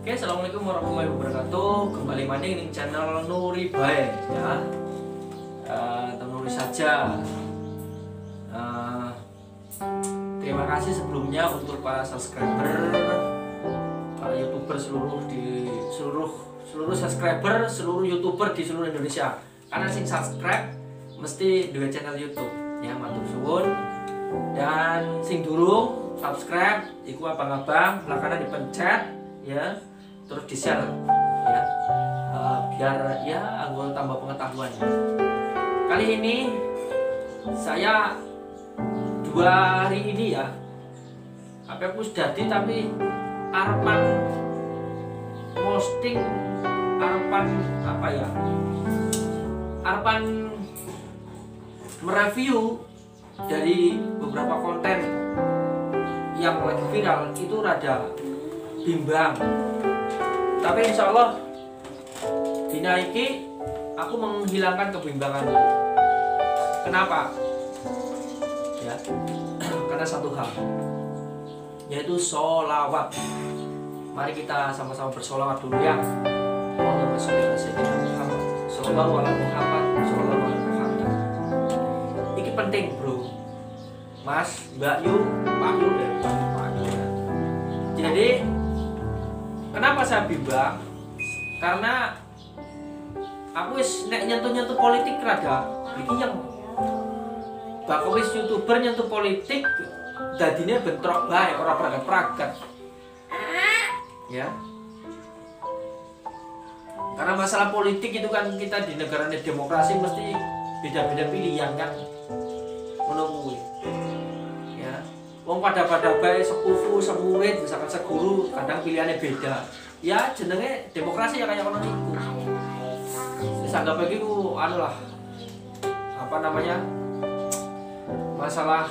Oke, assalamualaikum warahmatullahi wabarakatuh. Kembali maning di channel Nuri Bae ya. Nuri saja. Terima kasih sebelumnya untuk para subscriber, para youtuber seluruh subscriber, seluruh youtuber di seluruh Indonesia. Karena sing subscribe mesti dua channel YouTube ya, matur suwun. Dan sing durung subscribe, iku abang-abang, belakangan dipencet ya, terus di share ya, biar ya gue tambah pengetahuan. Kali ini saya 2 hari ini ya, apa aku jadi tapi arepan posting, arepan apa ya, arepan mereview dari beberapa konten yang lagi viral itu rada bimbang. Tapi insya Allah dinaiki aku menghilangkan kebimbangan. Kenapa? Ya, karena satu hal, yaitu sholawat. Mari kita sama-sama bersolawat dulu ya. Allahumma sholli ala sayyidina Muhammad, shallallahu alaihi Muhammad, shallallahu alaihi Muhammad. Ini penting bro, Mas, Mbak Yu, Pak Yu dan Pak Yu. Jadi kenapa saya bimbang? Karena aku wis nek nyentuh-nyentuh politik rada iki yang bak wis youtuber nyentuh politik dadine bentrok bae ora pragat-pragat. Ya. Karena masalah politik itu kan kita di negara demokrasi mesti beda-beda pilihan kan. Ngono kuwi. Ya. Wong pada bae sekufu, semurid, misalkan seguru, kadang pilihannya beda. Ya jenenge demokrasi ya kayak ngono niku. Wis anggap iki ku anu lah. Apa namanya? Masalah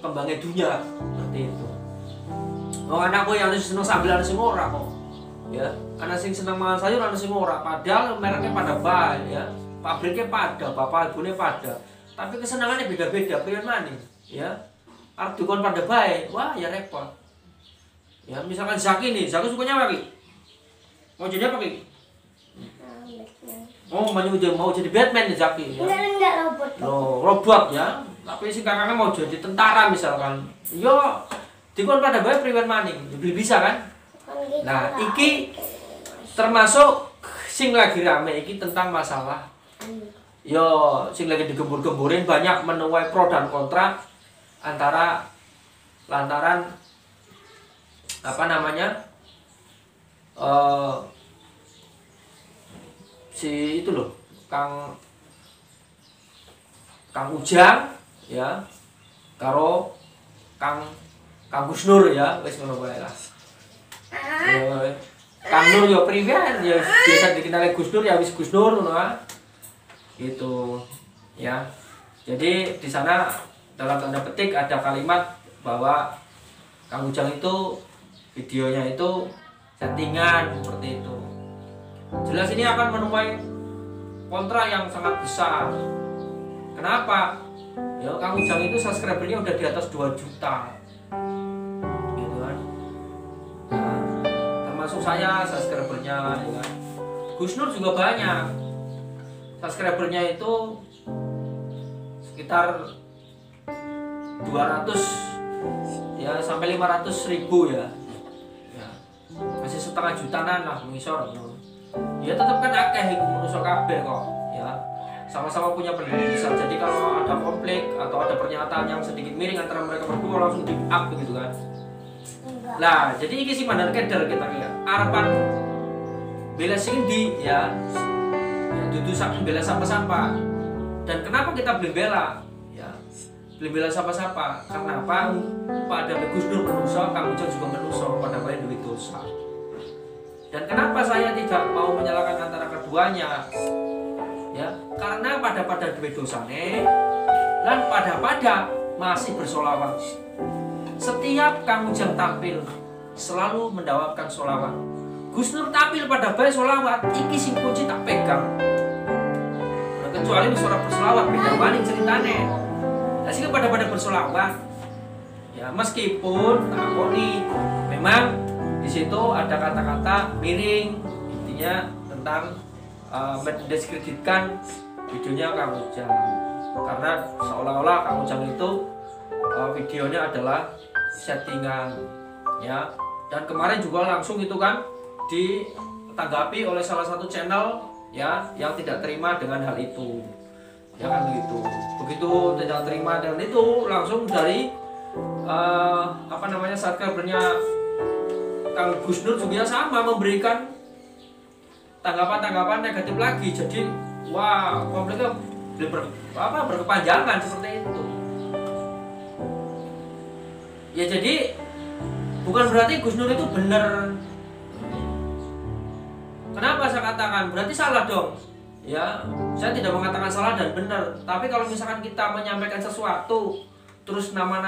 kembangnya dunia seperti itu. Wong anakku yang seneng sambel ana sing ora kok. Ya, ana sing seneng mangan sayur ana sing ora, padahal mereknya pada bae ya. Pabriknya pada, bapak ibune pada. Tapi kesenangannya beda-beda, pilihan maning, ya. Arep dikon pada bae, wah ya repot. Ya, misalkan Zaki nih, Zaki sukanya apa Ki? Mau jadi apa Ki? Oh, mau jadi Batman nih Zaki ya. Enggak robot. Loh, robot ya. Tapi si kakaknya mau jadi tentara misalkan. Yo, dikon pada bae priwen maning, beli bisa kan? Nah, iki termasuk sing lagi rame iki tentang masalah yo sing lagi digembur-gemburin banyak menuai pro dan kontra antara lantaran apa namanya si itu loh Kang Ujang ya karo Kang Gus Nur ya wis ngono wae lah. Kang Nur ya priwen ya biasa dikenal Gus Nur ya wis Gus Nur ngono ah. Gitu ya. Jadi di sana dalam tanda petik ada kalimat bahwa Kang Ujang itu videonya itu settingan seperti itu. Jelas ini akan menuai kontra yang sangat besar. Kenapa? Ya Kang Ujang itu subscribernya udah di atas 2 juta. Gitu kan. Nah, termasuk saya subscribernya ya kan. Gus Nur juga banyak. Subscribernya itu sekitar 200 ya sampai 500.000 ya. Ya. Masih setengah jutaan lah mengisor. Ya tetap kan akeh iku manusa kabeh kok ya. Sama-sama punya pendirian besar. Jadi kalau ada konflik atau ada pernyataan yang sedikit miring antara mereka berdua langsung di-up begitu kan. Lah, jadi iki sih mandar keder kita ya. Arepan bela sing di ya. Dudu sak bela sapa-sapa. Dan kenapa kita beli bela? Ya, beli bela sapa-sapa. Karena apa? Pada Gus Dur menungso, Kang Ujang juga menungso, pada bae duit dosa. Dan kenapa saya tidak mau menyalahkan antara keduanya? Ya, karena pada duit dosane dan pada masih bersolawat. Setiap Kang Ujang tampil selalu mendawatkan solawat. Gus Nur tampil pada bae solawat, iki sing kunci tak pegang. Kecuali suara bersolawat beda maning ceritane. Nah, sih pada bersolawat. Ya meskipun takoni memang di situ ada kata-kata miring, intinya tentang mendiskreditkan videonya Kang Ujang, karena seolah-olah Kang Ujang itu videonya adalah settingan ya. Dan kemarin juga langsung itu kan ditanggapi oleh salah satu channel ya yang tidak terima dengan hal itu ya kan begitu. Begitu tidak terima dengan itu, langsung dari subscribernya Kang Gus Nur juga sama memberikan tanggapan negatif lagi. Jadi wah, konfliknya berkepanjangan seperti itu. Ya jadi bukan berarti Gus Nur itu benar. Kenapa saya katakan berarti salah dong? Ya, saya tidak mengatakan salah dan benar. Tapi kalau misalkan kita menyampaikan sesuatu terus nama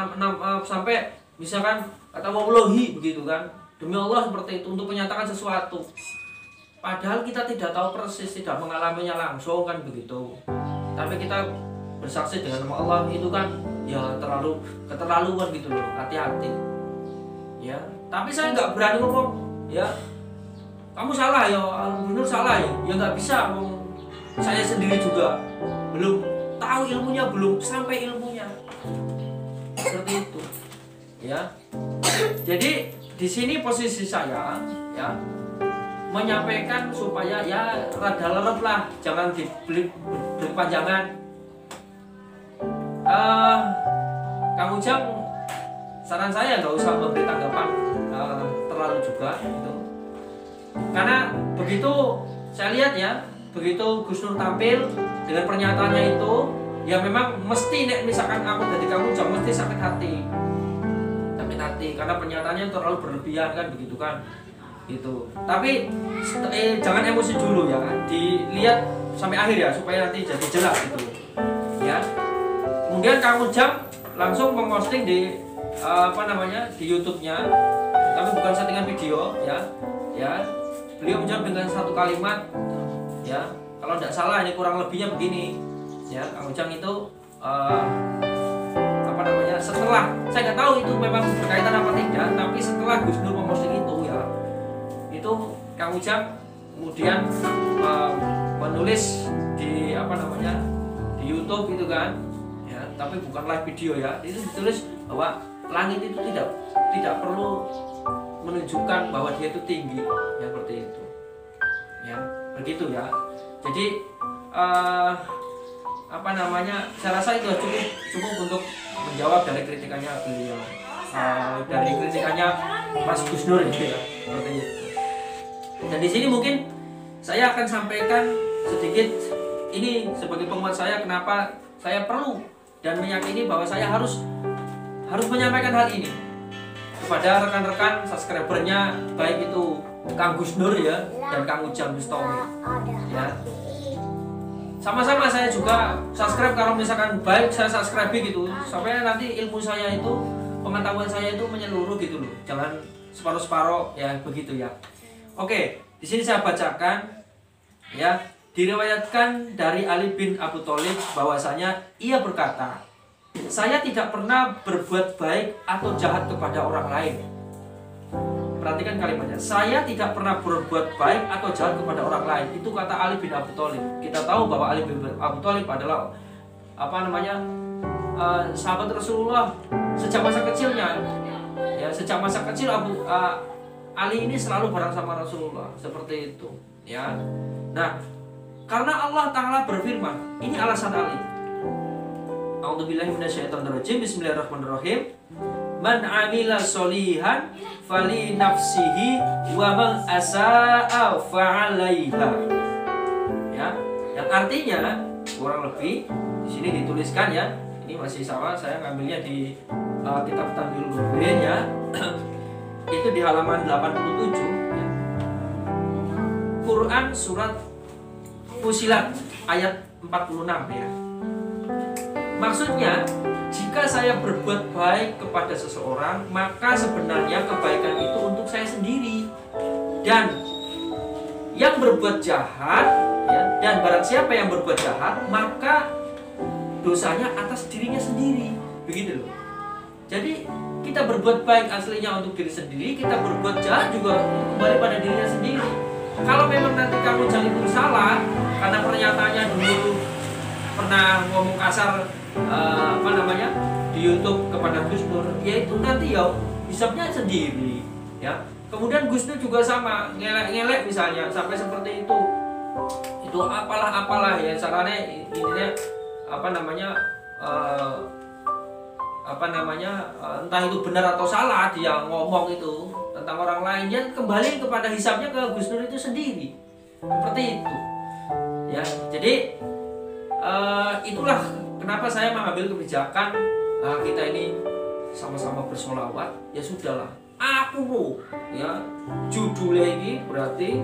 sampai misalkan kata wallahi begitu kan, demi Allah seperti itu untuk menyatakan sesuatu, padahal kita tidak tahu persis, tidak mengalaminya langsung kan begitu, tapi kita bersaksi dengan nama Allah, itu kan ya terlalu keterlaluan gitu loh. Hati-hati ya. Tapi saya nggak berani ngomong ya kamu salah ya, benar salah ya, ya nggak bisa ngomong. Saya sendiri juga belum tahu ilmunya, belum sampai ilmunya seperti itu ya. Jadi di sini posisi saya ya menyampaikan supaya ya rada lerep lah, jangan berkepanjangan. Kang Ujang, saran saya nggak usah memberi tanggapan terlalu juga gitu, karena begitu saya lihat ya, begitu Gus Nur tampil dengan pernyataannya itu ya memang mesti misalkan aku dari Kang Ujang mesti sakit hati karena pernyataannya terlalu berlebihan kan begitu kan gitu. Tapi jangan emosi dulu ya, dilihat sampai akhir ya supaya nanti jadi jelas gitu ya. Kemudian Kang Ujang langsung memposting di di YouTube-nya, tapi bukan settingan video ya. Beliau menjawab dengan satu kalimat ya, kalau tidak salah ini kurang lebihnya begini ya. Kang Ujang itu setelah, saya nggak tahu itu memang berkaitan apa tidak, tapi setelah Gus Nur memposting itu ya, itu Kang Ujang kemudian menulis di di YouTube itu kan ya, tapi bukan live video ya, itu ditulis bahwa langit itu tidak perlu menunjukkan bahwa dia itu tinggi ya, seperti itu ya, begitu ya. Jadi saya rasa itu cukup untuk menjawab dari kritikannya beliau, dari kritikannya Mas Gus Nur itu ya, seperti itu. Dan di sini mungkin saya akan sampaikan sedikit ini sebagai penguat saya, kenapa saya perlu dan meyakini bahwa saya harus menyampaikan hal ini kepada rekan-rekan subscribernya, baik itu Kang Gus Nur ya dan Kang Ujang Bustami ya. Sama-sama saya juga subscribe, kalau misalkan baik saya subscribe gitu, sampai nanti ilmu saya itu, pengetahuan saya itu menyeluruh gitu loh. Jangan separuh-separuh ya, begitu ya. Oke, di sini saya bacakan ya, diriwayatkan dari Ali bin Abi Thalib bahwasanya ia berkata, saya tidak pernah berbuat baik atau jahat kepada orang lain. Perhatikan kalimatnya, saya tidak pernah berbuat baik atau jahat kepada orang lain. Itu kata Ali bin Abi Thalib. Kita tahu bahwa Ali bin Abi Thalib adalah sahabat Rasulullah sejak masa kecilnya. Ya, sejak masa kecil Ali ini selalu bareng sama Rasulullah, seperti itu. Ya. Nah, karena Allah Ta'ala berfirman, ini alasan Ali. A'udzubillahi minasyaitonirrajim. Bismillahirrahmanirrahim. Man amila solihan fali nafsihi wa man asaa fa'alaiha. Ya, yang artinya kurang lebih di sini dituliskan ya. Ini masih sama, saya ngambilnya di kitab Tanbihul Mubirin ya. Itu di halaman 87 ya. Quran surat Fusilat ayat 46 ya. Maksudnya, jika saya berbuat baik kepada seseorang, maka sebenarnya kebaikan itu untuk saya sendiri. Dan yang berbuat jahat ya, dan barang siapa yang berbuat jahat, maka dosanya atas dirinya sendiri. Begitu loh. Jadi kita berbuat baik aslinya untuk diri sendiri, kita berbuat jahat juga kembali pada dirinya sendiri. Kalau memang nanti Kang Ujang itu salah karena pernyataannya dulu pernah ngomong kasar di YouTube kepada Gus Nur, ya itu nanti ya hisapnya sendiri ya. Kemudian Gus Nur juga sama, ngelek-ngelek misalnya sampai seperti itu apalah ya caranya ininya entah itu benar atau salah dia ngomong itu tentang orang lainnya, kembali kepada hisapnya ke Gus Nur itu sendiri, seperti itu ya. Jadi itulah kenapa saya mengambil kebijakan kita ini sama-sama bersolawat. Ya sudahlah, aku loh ya, judulnya ini berarti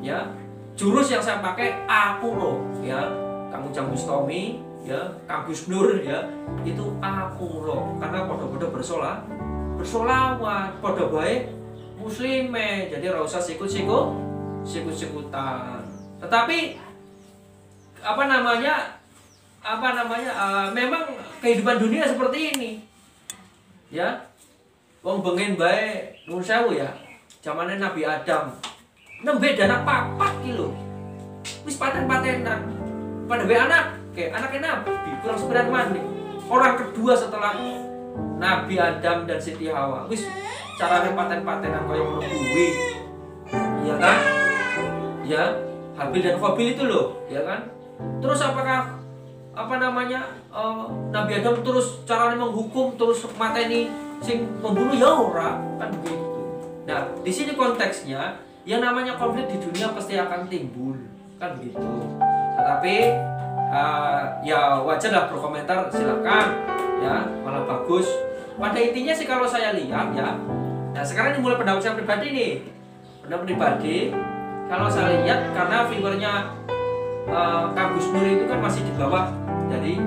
ya, jurus yang saya pakai aku loh ya, Kang Ujang Bustami ya, Kang Gus Nur ya, itu aku loh, karena podo-podo bersolawat podo baik muslime, jadi ora usah sikut-sikutan. Tetapi memang kehidupan dunia seperti ini ya. Wong bengen bae nuwun sewu ya, zamane Nabi Adam nembe anak papat kilo wis paten-patenan pada be anaknya Nabi kurang seberat mandi. Orang kedua setelah Nabi Adam dan Siti Hawa wis carane paten-patenan kaya ngono kuwi ya kan ya, Habil dan Qabil itu loh ya kan. Terus apakah Nabi Adam terus caranya menghukum terus mateni sing membunuh ya ora kan begitu. Nah di sini konteksnya yang namanya konflik di dunia pasti akan timbul kan begitu. Tetapi ya wajarlah berkomentar, silakan ya, malah bagus. Pada intinya sih kalau saya lihat ya, nah sekarang dimulai pendapat saya pribadi nih, pendapat pribadi. Kalau saya lihat karena figurnya Kang Gus Nur itu kan masih di bawah dari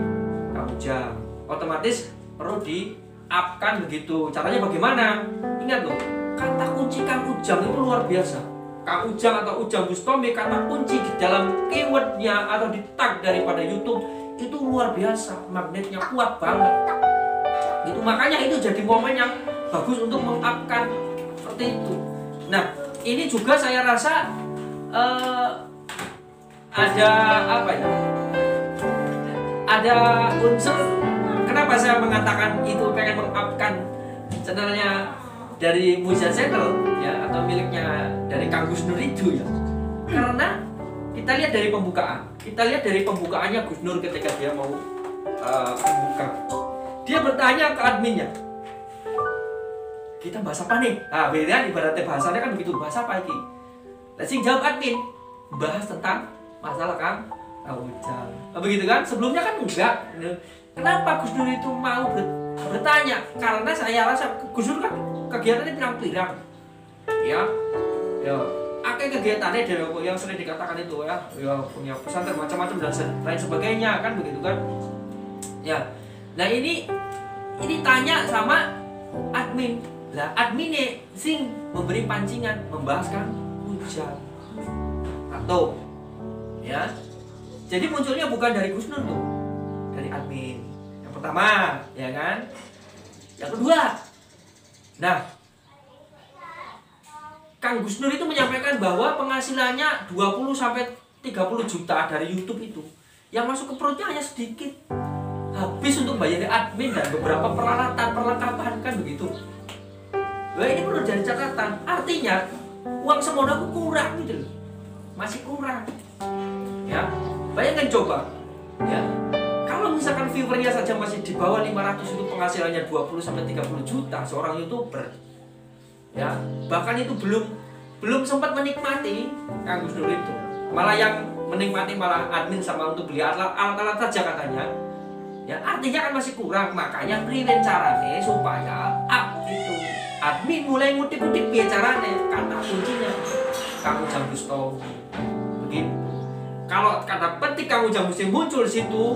Kang Ujang, otomatis perlu di-up-kan begitu. Caranya bagaimana? Ingat loh, kata kunci Kang Ujang itu luar biasa. Kang Ujang atau Ujang Bustami, kata kunci di dalam keywordnya atau di tag daripada YouTube itu luar biasa, magnetnya kuat banget. Itu makanya itu jadi momen yang bagus untuk meng-up-kan seperti itu. Nah, ini juga saya rasa ada unsur kenapa saya mengatakan itu pengen meng-up-kan channelnya dari Muza Channel ya, atau miliknya dari Kang Gus Nur itu ya. Karena kita lihat dari pembukaannya Gus Nur ketika dia mau membuka. Dia bertanya ke adminnya, kita bahas apa nih? Nah, beda ibaratnya bahasanya kan begitu, bahas apa ini? Nah, sing jawab admin, bahas tentang masalah Kang Ujang. Nah, begitu kan? Sebelumnya kan enggak. Kenapa Gus Nur itu mau bertanya? Karena saya rasa Gus Nur kan kegiatannya pirang-pirang. Ya. Akeh kegiatannya dari yang sering dikatakan itu ya punya pesantren macam-macam dan lain sebagainya kan begitu kan. Ya. Nah, ini tanya sama admin. Lah adminnya sing memberi pancingan membahas Kang Ujang. Atau ya. Jadi munculnya bukan dari Gus Nur tuh, dari admin. Yang pertama, ya kan? Yang kedua. Nah, Kang Gus Nur itu menyampaikan bahwa penghasilannya 20 sampai 30 juta dari YouTube itu. Yang masuk ke perutnya hanya sedikit. Habis untuk bayar admin dan beberapa peralatan, perlengkapan kan begitu. Nah, ini perlu jadi catatan. Artinya uang semono aku kurang gitu loh. Masih kurang. Ya. Bayangkan coba. Ya. Kalau misalkan viewernya saja masih di bawah 500 itu penghasilannya 20 sampai 30 juta seorang YouTuber. Ya, bahkan itu belum sempat menikmati Kang Gus Nur itu. Malah yang menikmati malah admin sama untuk beli alat-alat saja katanya. Ya, artinya kan masih kurang. Makanya priwen carane supaya itu admin mulai ngutip-ngutip piye carane, kata kuncinya Kang Ujang Bustami. Begitu. Kalau kata penting Kang Ujang Bustami muncul di situ,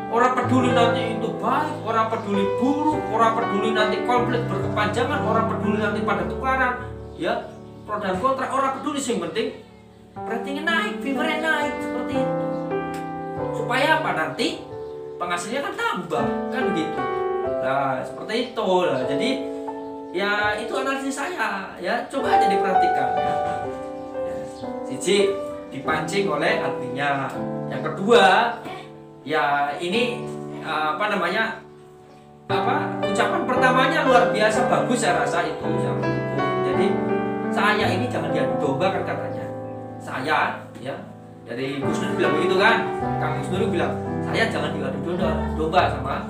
orang peduli nanti itu baik, orang peduli buruk, orang peduli nanti konflik berkepanjangan, orang peduli nanti pada tukaran, ya pro dan kontra, orang peduli sih, penting ratingnya naik, viewernya naik seperti itu. Supaya apa nanti penghasilannya kan tambah, kan begitu. Nah seperti itu lah. Jadi Ya itu analisis saya ya, coba aja diperhatikan ya. Siji, dipancing oleh adminnya. Yang kedua, ya ini ucapan pertamanya luar biasa bagus saya rasa itu. Jadi saya ini jangan diadu domba kan katanya. Saya ya, dari Gus Nur bilang begitu kan. Kang Gus Nur bilang, saya jangan diadu domba sama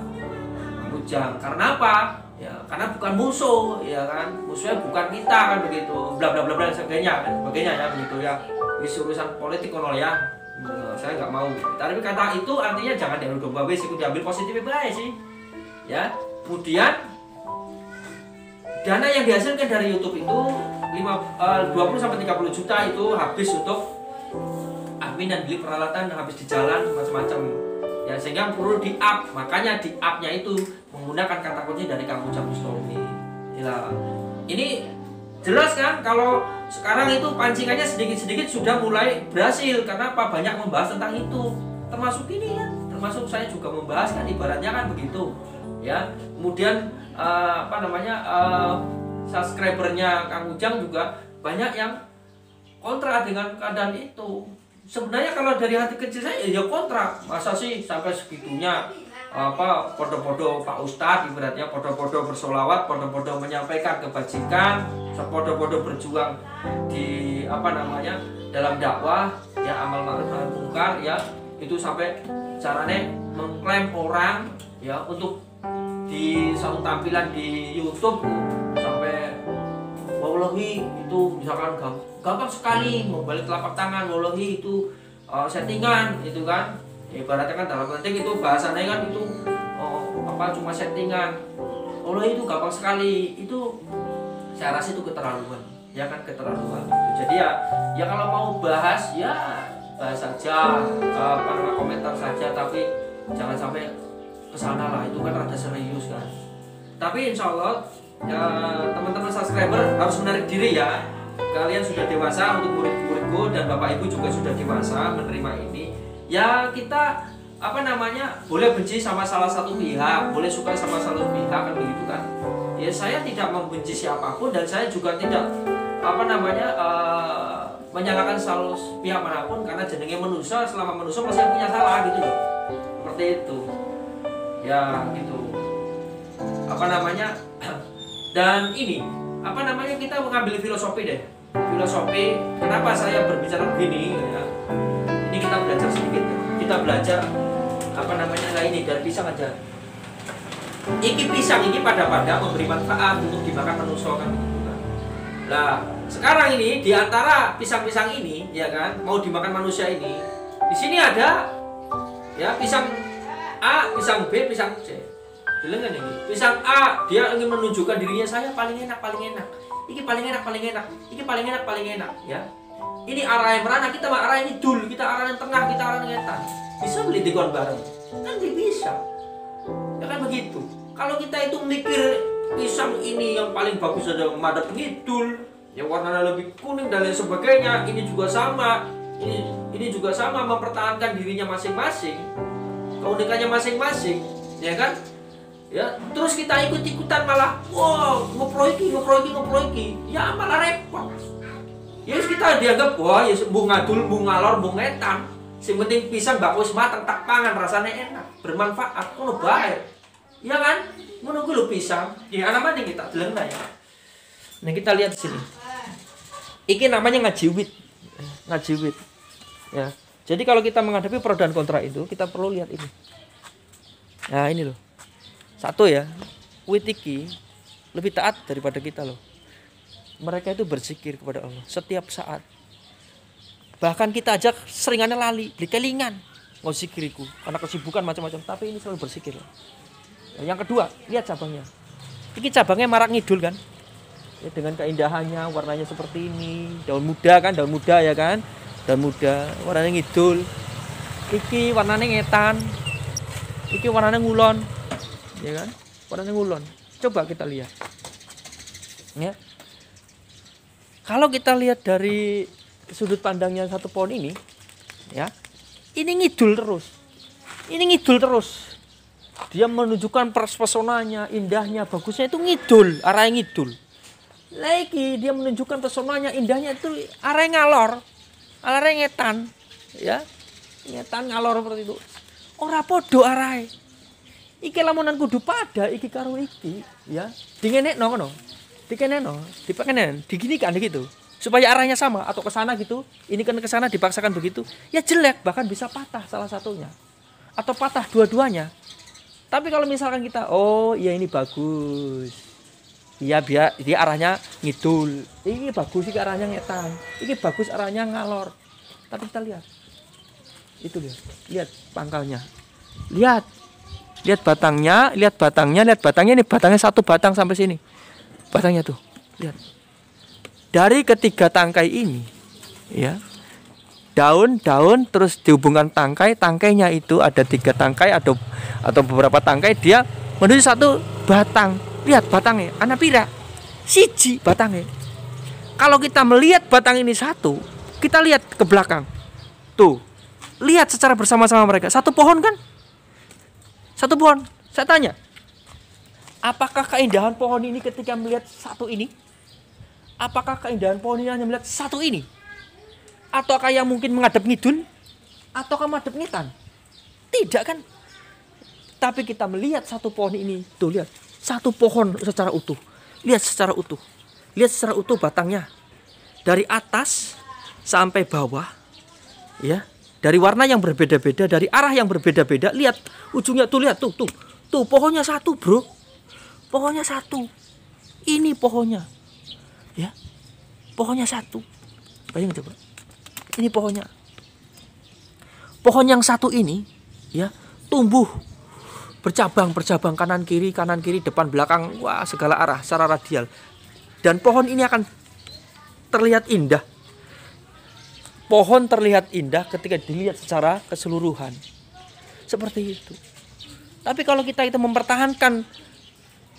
Kang Ujang. Karena apa? Ya karena bukan musuh, ya kan, musuhnya bukan kita kan begitu, bla bla bla bla sebagainya ya begitu ya, urusan politik kono ya, saya nggak mau. Tapi kata itu artinya jangan diadu domba, wis ikut diambil positifnya baik sih, ya. Kemudian dana yang dihasilkan dari YouTube itu 20 sampai 30 juta itu habis untuk admin dan beli peralatan, habis di jalan macam-macam. Ya sehingga perlu di up, makanya di up-nya itu menggunakan kata kunci dari Kang Ujang Bustami. Ya, ini jelas kan kalau sekarang itu pancingannya sedikit-sedikit sudah mulai berhasil. Karena apa? Banyak membahas tentang itu. Termasuk ini ya, termasuk saya juga membahas kan, ibaratnya kan begitu. Ya, kemudian subscribernya Kang Ujang juga banyak yang kontra dengan keadaan itu. Sebenarnya kalau dari hati kecil saya ya kontra, masa sih sampai segitunya podo-podo Pak Ustadz ibaratnya, podo-podo bersolawat, podo-podo menyampaikan kebajikan, podo-podo berjuang di dalam dakwah ya, amal ma'ruf nahi munkar ya, itu sampai caranya mengklaim orang ya untuk di satu tampilan di YouTube sampai wallahi itu misalkan gampang sekali mau balik telapak tangan, wallahi itu settingan itu kan, ibaratnya kan dalam penting itu bahasanya kan itu cuma settingan, wallahi itu gampang sekali. Itu saya rasa itu keterlaluan ya kan, keterlaluan. Jadi ya kalau mau bahas ya bahas saja, komentar saja, tapi jangan sampai kesana lah, itu kan rada serius kan. Tapi insya Allah ya teman-teman subscriber harus menarik diri ya. Kalian sudah dewasa untuk murid-muridku, dan bapak ibu juga sudah dewasa menerima ini. Ya kita boleh benci sama salah satu pihak, boleh suka sama salah satu pihak kan begitu kan. Ya saya tidak membenci siapapun, dan saya juga tidak menyalahkan salah pihak manapun, karena jenenge manusia, selama manusia pasti punya salah gitu loh. Seperti itu. Ya gitu. Dan ini kita mengambil filosofi deh. Filosofi kenapa saya berbicara begini ya. Ini kita belajar sedikit. Kita belajar ini dari pisang aja. Iki pisang ini pada memberi manfaat untuk dimakan manusia kan begitu kan. Nah, sekarang ini di antara pisang-pisang ini ya kan, mau dimakan manusia ini, di sini ada ya pisang A, pisang B, pisang C. Dengar ini, pisang A dia ingin menunjukkan dirinya, saya paling enak. Iki paling enak. Iki paling enak ya. Ini arah yang merana, kita mah arah yang idul, kita arah yang tengah, kita arah yang ngetan. Bisa beli dikon bareng? Kan bisa. Ya kan begitu. Kalau kita itu mikir pisang ini yang paling bagus ada madep ngidul, yang warnanya lebih kuning dan lain sebagainya, ini juga sama. Ini juga sama, mempertahankan dirinya masing-masing, keunikannya masing-masing, ya kan? Ya, terus kita ikut-ikutan malah, ngeproiki, ya malah repot. Ya kita dianggap, ya mbung ngadul, mbung ngalor, mbung ngetan. Sing penting pisang bagus matang, tak pangan rasanya enak, bermanfaat, ngono bae. Ya kan? Menunggu lo pisang. Ya ana maning kita deleng ya. Nah, kita lihat sini. Iki namanya ngajiwit. Ya. Jadi kalau kita menghadapi pro dan kontra itu, kita perlu lihat ini. Nah, ini loh. Satu ya, wit iki lebih taat daripada kita loh. Mereka itu berzikir kepada Allah setiap saat. Bahkan kita aja seringannya lali, beli kelingan mau zikiriku karena kesibukan macam-macam, tapi ini selalu berzikir. Yang kedua, lihat cabangnya. Ini cabangnya marak ngidul kan? Ya, dengan keindahannya, warnanya seperti ini, daun muda ya kan? Daun muda, warnanya ngidul. Iki warnanya ngetan. Iki warnanya ngulon. Ya kan? Warnanya ngulon. Coba kita lihat. Ya. Kalau kita lihat dari sudut pandangnya satu pohon ini, ya, ini ngidul terus. Dia menunjukkan pesonanya, indahnya, bagusnya itu ngidul, arahnya ngidul. Lagi dia menunjukkan pesonanya, indahnya itu arahnya ngalor, arahnya ngetan, ya, ngetan ngalor seperti itu. Ora podo arahe. Iki lamunan kudu pada iki karo iki, ya. Dingenekno ngono. Dikeneno, dipakenen, diginikan gitu. Supaya arahnya sama atau ke sana gitu. Ini kan ke sana dipaksakan begitu. Ya jelek, bahkan bisa patah salah satunya. Atau patah dua-duanya. Tapi kalau misalkan kita, oh iya ini bagus. Iya biar dia arahnya ngidul. Ini bagus iki arahnya ngetan. Ini bagus arahnya ngalor. Tapi kita lihat. Itu lihat pangkalnya. Lihat batangnya, lihat batangnya. Ini batangnya satu batang sampai sini. Batangnya tuh, lihat. Dari ketiga tangkai ini, ya. Daun terus dihubungkan tangkainya itu ada 3 tangkai atau beberapa tangkai, dia menuju satu batang. Lihat batangnya, ana pira? Siji batangnya. Kalau kita melihat batang ini satu, kita lihat ke belakang. Tuh. Lihat secara bersama-sama mereka. Satu pohon kan? Satu pohon. Saya tanya, apakah keindahan pohon ini ketika melihat satu ini? Apakah keindahan pohon ini hanya melihat satu ini? Ataukah yang mungkin menghadap ngidul? Ataukah menghadap ngetan? Tidak kan? Tapi kita melihat satu pohon ini. Tuh lihat. Satu pohon secara utuh. Lihat secara utuh. Lihat secara utuh batangnya. Dari atas sampai bawah. Ya. Dari warna yang berbeda-beda. Dari arah yang berbeda-beda. Lihat ujungnya. Tuh lihat. Tuh. Pohonnya satu bro. Pohonnya satu. Ini pohonnya. Ya. Pohonnya satu. Bayangin coba. Ini pohonnya. Pohon yang satu ini, ya, tumbuh bercabang kanan kiri, depan belakang, wah segala arah secara radial. Dan pohon ini akan terlihat indah. Pohon terlihat indah ketika dilihat secara keseluruhan. Seperti itu. Tapi kalau kita itu mempertahankan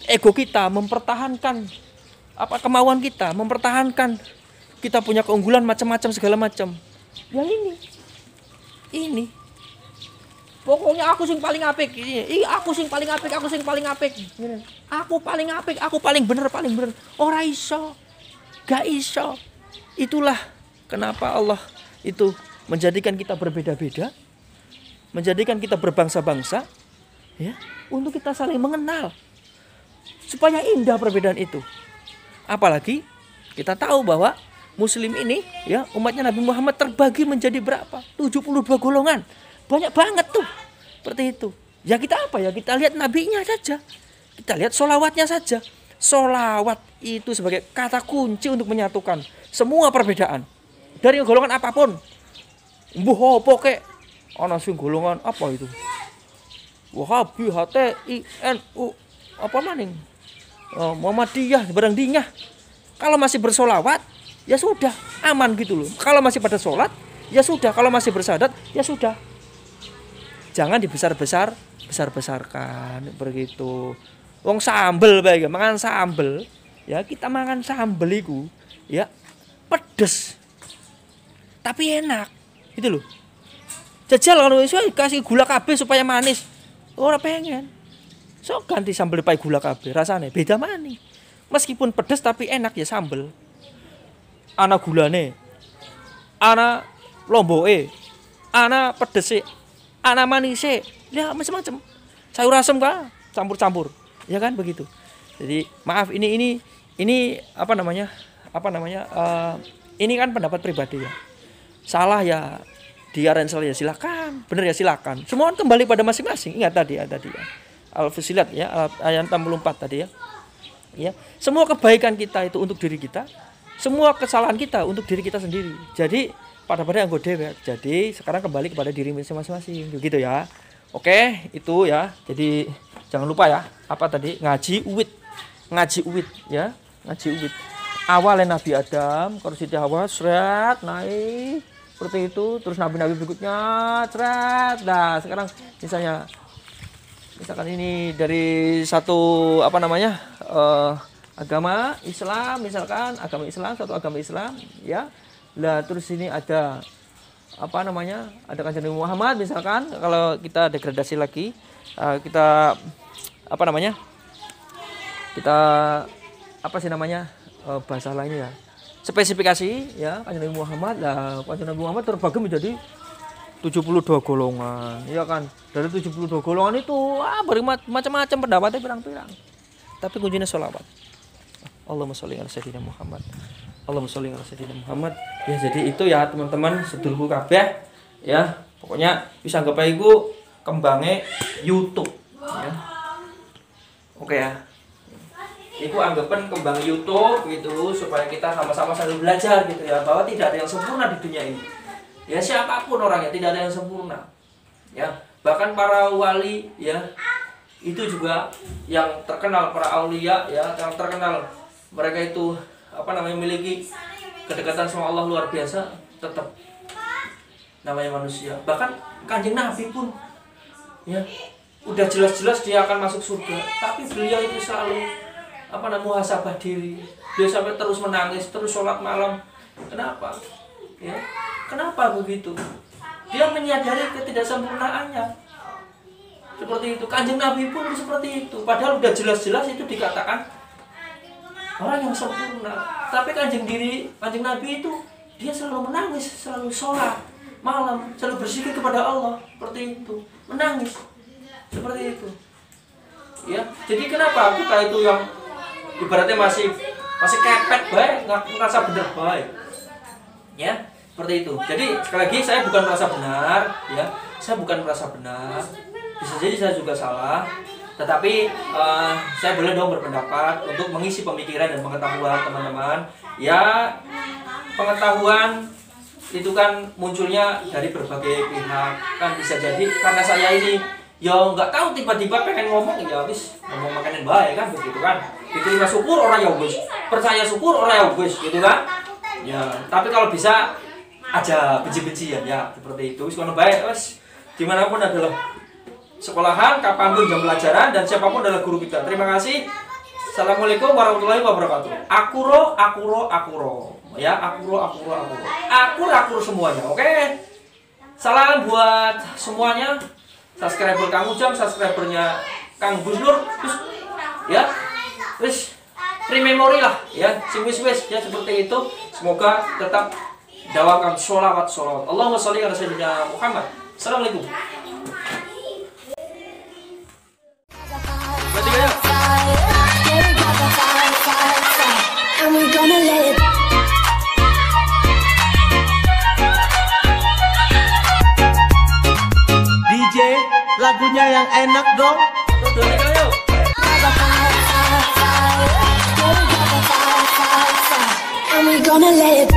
ego kita, mempertahankan kemauan kita, mempertahankan kita punya keunggulan macam-macam segala macam. Ya ini. Pokoknya aku sing paling apik. Aku sing paling apik. Aku paling apik, aku paling bener. Ora iso. Gak iso. Itulah kenapa Allah itu menjadikan kita berbeda-beda, menjadikan kita berbangsa-bangsa, ya, untuk kita saling mengenal. Supaya indah perbedaan itu. Apalagi kita tahu bahwa Muslim ini, ya, umatnya Nabi Muhammad terbagi menjadi berapa? 72 golongan. Banyak banget tuh. Seperti itu. Ya kita apa ya? Kita lihat nabinya saja. Kita lihat sholawatnya saja. Sholawat itu sebagai kata kunci untuk menyatukan semua perbedaan. Dari golongan apapun. Mbuh apa kek? Ana sing golongan apa itu? Wahabi, HTI, NU, apa maning? Muhammadiyah, barang dingah. Kalau masih bersolawat, ya sudah, aman gitu loh. Kalau masih pada sholat, ya sudah. Kalau masih bersyahadat, ya sudah. Jangan besar-besarkan begitu. Wong sambel bae, mangan sambel. Ya kita makan sambel iku, ya pedes. Tapi enak. Gitu loh. Jajal kalau iso kasih gula kabeh supaya manis. Ora pengen. So ganti sambel pakai gula kabeh, rasane beda maning. Meskipun pedes tapi enak ya sambel. Ana gulane, ana lomboke, ana pedese, ana manise, ya macam-macam. Sayur asem kan campur-campur, ya kan begitu. Jadi maaf ini apa namanya? Ini kan pendapat pribadi ya. Salah ya diarensel ya silakan, benar ya silakan. Semua kembali pada masing-masing. Ingat tadi ya. Al-Fusilat ya, ayat 64 tadi ya. Ya, semua kebaikan kita itu untuk diri kita. Semua kesalahan kita untuk diri kita sendiri. Jadi pada yang gue dewek. Jadi sekarang kembali kepada diri masing-masing. Begitu ya. Oke, itu ya. Jadi jangan lupa ya. Apa tadi? Ngaji uwit ya. Ngaji uwit. Awalnya Nabi Adam, kalau Siti Hawa seret naik seperti itu. Terus nabi-nabi berikutnya seret. Nah, sekarang misalkan ini dari satu agama Islam, misalkan agama Islam, satu agama Islam, ya. Lah terus ini ada apa namanya, ada Kanjeng Nabi Muhammad misalkan, kalau kita degradasi lagi, kita apa namanya, kita apa sih namanya, bahasa lainnya ya, spesifikasi ya Kanjeng Nabi Muhammad. Lah Kanjeng Nabi Muhammad terbagi menjadi 72 golongan, ya kan. Dari 72 golongan itu bermacam-macam pendapatnya, pirang-pirang. Tapi kuncinya sholawat. Allahumma sholli ala sayyidina Muhammad. Allahumma sholli ala sayyidina Muhammad. Ya jadi itu ya teman-teman sedulurku kabeh ya. Pokoknya bisa anggap aja iku kembange YouTube ya. Oke ya. Iku anggapan kembang YouTube gitu supaya kita sama-sama saling belajar gitu ya, bahwa tidak ada yang sempurna di dunia ini. Ya siapapun orangnya tidak ada yang sempurna. Ya, bahkan para wali ya itu juga yang terkenal, para aulia ya yang terkenal, mereka itu apa namanya, memiliki kedekatan sama Allah luar biasa, tetap namanya manusia. Bahkan Kanjeng Nabi pun ya udah jelas-jelas dia akan masuk surga, tapi beliau itu selalu apa namanya, muhasabah diri. Dia sampai terus menangis, terus sholat malam. Kenapa? Ya, kenapa begitu? Dia menyadari ketidaksempurnaannya. Seperti itu. Kanjeng Nabi pun seperti itu. Padahal udah jelas-jelas itu dikatakan orang yang sempurna. Tapi Kanjeng Nabi itu dia selalu menangis, selalu sholat malam, selalu berzikir kepada Allah. Seperti itu. Menangis. Seperti itu. Ya. Jadi kenapa kita itu yang ibaratnya masih kepet baik, nggak merasa benar baik. Ya, seperti itu. Jadi sekali lagi saya bukan merasa benar, ya. Saya bukan merasa benar. Bisa jadi saya juga salah. Tetapi saya boleh dong berpendapat untuk mengisi pemikiran dan pengetahuan teman-teman. Ya, pengetahuan itu kan munculnya dari berbagai pihak. Kan bisa jadi karena saya ini ya nggak tahu, tiba-tiba pengen ngomong, ya habis ngomong makanan baik kan begitu kan. Diterima syukur orang ya wis, percaya syukur orang ya wis gitu kan. Ya, tapi kalau bisa aja benci-bencian ya seperti itu. Sekolah baik, wes dimanapun adalah sekolahan, kapanpun jam pelajaran, dan siapapun adalah guru kita. Terima kasih. Assalamualaikum warahmatullahi wabarakatuh. Akuro ya, akur semuanya. Oke. Salam buat semuanya. Subscriber Kang Ujang, subscribernya Kang Gus Nur, ya. Wis free memory lah ya, wis ya seperti itu. Semoga tetap dawakan sholawat. Allahumma sholli ala sayyidina Muhammad. Assalamualaikum. DJ lagunya yang enak dong. And we gonna let it